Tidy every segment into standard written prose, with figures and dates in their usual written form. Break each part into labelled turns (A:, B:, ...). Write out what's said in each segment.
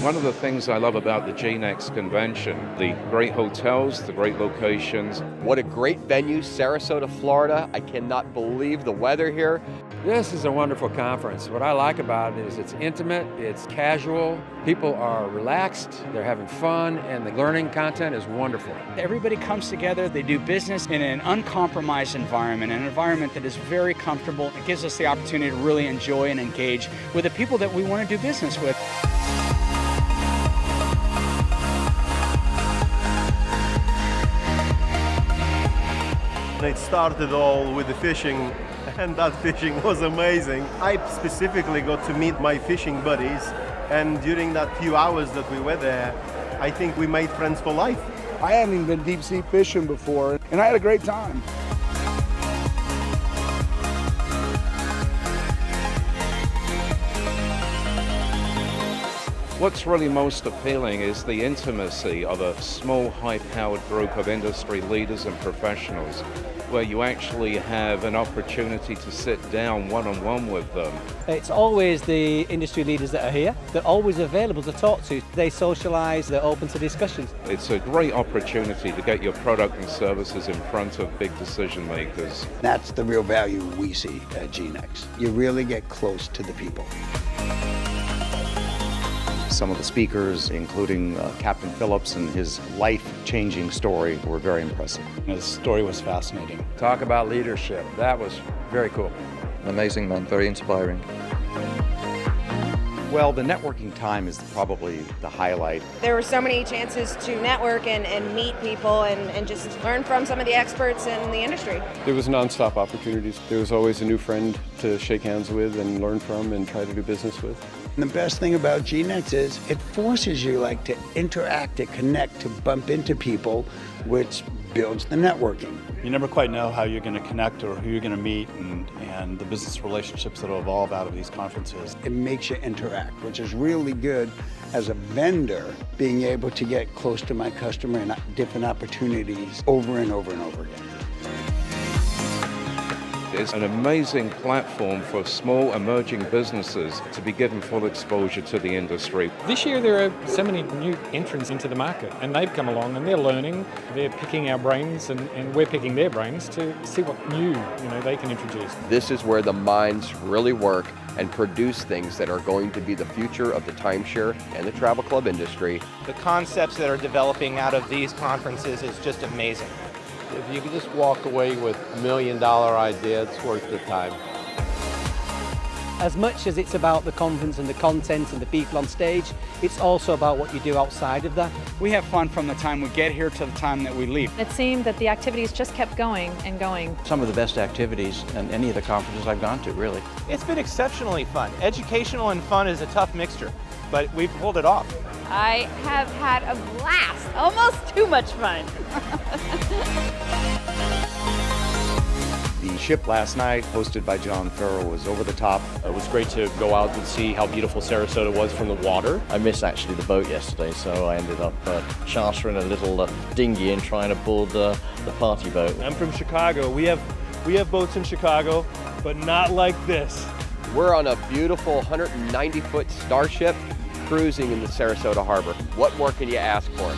A: One of the things I love about the GNEX convention, the great hotels, the great locations.
B: What a great venue, Sarasota, Florida. I cannot believe the weather here.
C: This is a wonderful conference. What I like about it is it's intimate, it's casual, people are relaxed, they're having fun, and the learning content is wonderful.
D: Everybody comes together, they do business in an uncompromised environment, an environment that is very comfortable. It gives us the opportunity to really enjoy and engage with the people that we want to do business with.
E: It started all with the fishing, and that fishing was amazing. I specifically got to meet my fishing buddies, and during that few hours that we were there, I think we made friends for life.
F: I hadn't even been deep sea fishing before, and I had a great time.
A: What's really most appealing is the intimacy of a small, high-powered group of industry leaders and professionals, where you actually have an opportunity to sit down one-on-one with them.
G: It's always the industry leaders that are here. They're always available to talk to. They socialize, they're open to discussions.
A: It's a great opportunity to get your product and services in front of big decision makers.
H: That's the real value we see at GNEX. You really get close to the people.
I: Some of the speakers, including Captain Phillips and his life-changing story, were very impressive.
J: His story was fascinating.
C: Talk about leadership. That was very cool.
J: An amazing man, very inspiring.
I: Well, the networking time is probably the highlight.
K: There were so many chances to network and meet people and just learn from some of the experts in the industry.
E: There was nonstop opportunities. There was always a new friend to shake hands with and learn from and try to do business with.
H: And the best thing about GNEX is it forces you to interact, to connect, to bump into people, which builds the networking.
J: You never quite know how you're going to connect or who you're going to meet and the business relationships that will evolve out of these conferences.
H: It makes you interact, which is really good as a vendor, being able to get close to my customer and different opportunities over and over and over again.
A: It's an amazing platform for small emerging businesses to be given full exposure to the industry.
L: This year there are so many new entrants into the market, and they've come along and they're learning, they're picking our brains and we're picking their brains to see what new they can introduce.
B: This is where the minds really work and produce things that are going to be the future of the timeshare and the travel club industry.
M: The concepts that are developing out of these conferences is just amazing.
N: If you could just walk away with $1 million idea, it's worth the time.
G: As much as it's about the conference and the content and the people on stage, it's also about what you do outside of that.
D: We have fun from the time we get here to the time that we leave.
O: It seemed that the activities just kept going and going.
P: Some of the best activities in any of the conferences I've gone to, really.
M: It's been exceptionally fun. Educational and fun is a tough mixture, but we've pulled it off.
Q: I have had a blast, almost too much fun.
I: The ship last night, hosted by John Farrell, was over the top.
R: It was great to go out and see how beautiful Sarasota was from the water.
S: I missed actually the boat yesterday, so I ended up chartering a little dinghy and trying to board the party boat.
E: I'm from Chicago. We have boats in Chicago, but not like this.
B: We're on a beautiful 190-foot Starship cruising in the Sarasota harbor. What more can you ask for?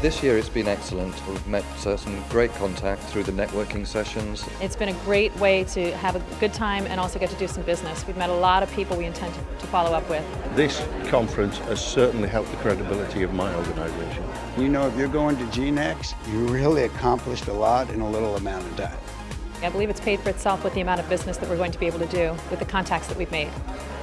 J: This year it's been excellent. We've met some great contact through the networking sessions.
O: It's been a great way to have a good time and also get to do some business. We've met a lot of people we intend to follow up with.
E: This conference has certainly helped the credibility of my organization.
H: You know, if you're going to GNEX, you really accomplished a lot in a little amount of time.
O: I believe it's paid for itself with the amount of business that we're going to be able to do with the contacts that we've made.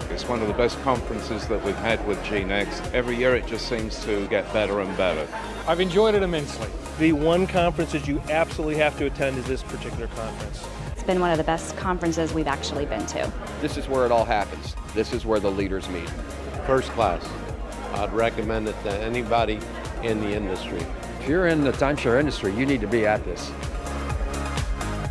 A: It's one of the best conferences that we've had with GNEX. Every year it just seems to get better and better.
L: I've enjoyed it immensely.
E: The one conference that you absolutely have to attend is this particular conference.
Q: It's been one of the best conferences we've actually been to.
B: This is where it all happens. This is where the leaders meet.
N: First class. I'd recommend it to anybody in the industry.
C: If you're in the timeshare industry, you need to be at this.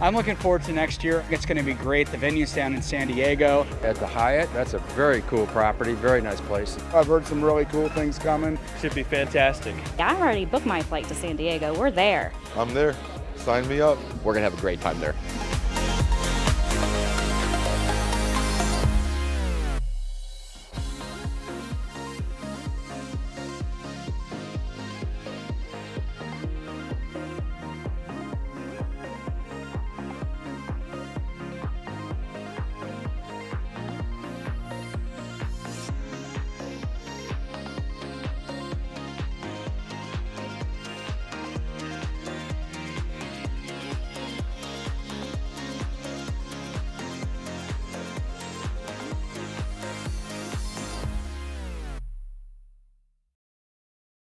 D: I'm looking forward to next year. It's going to be great. The venue's down in San Diego.
C: At the Hyatt, that's a very cool property, very nice place.
F: I've heard some really cool things coming.
E: Should be fantastic.
Q: I already booked my flight to San Diego. We're there.
E: I'm there. Sign me up.
B: We're going to have a great time there.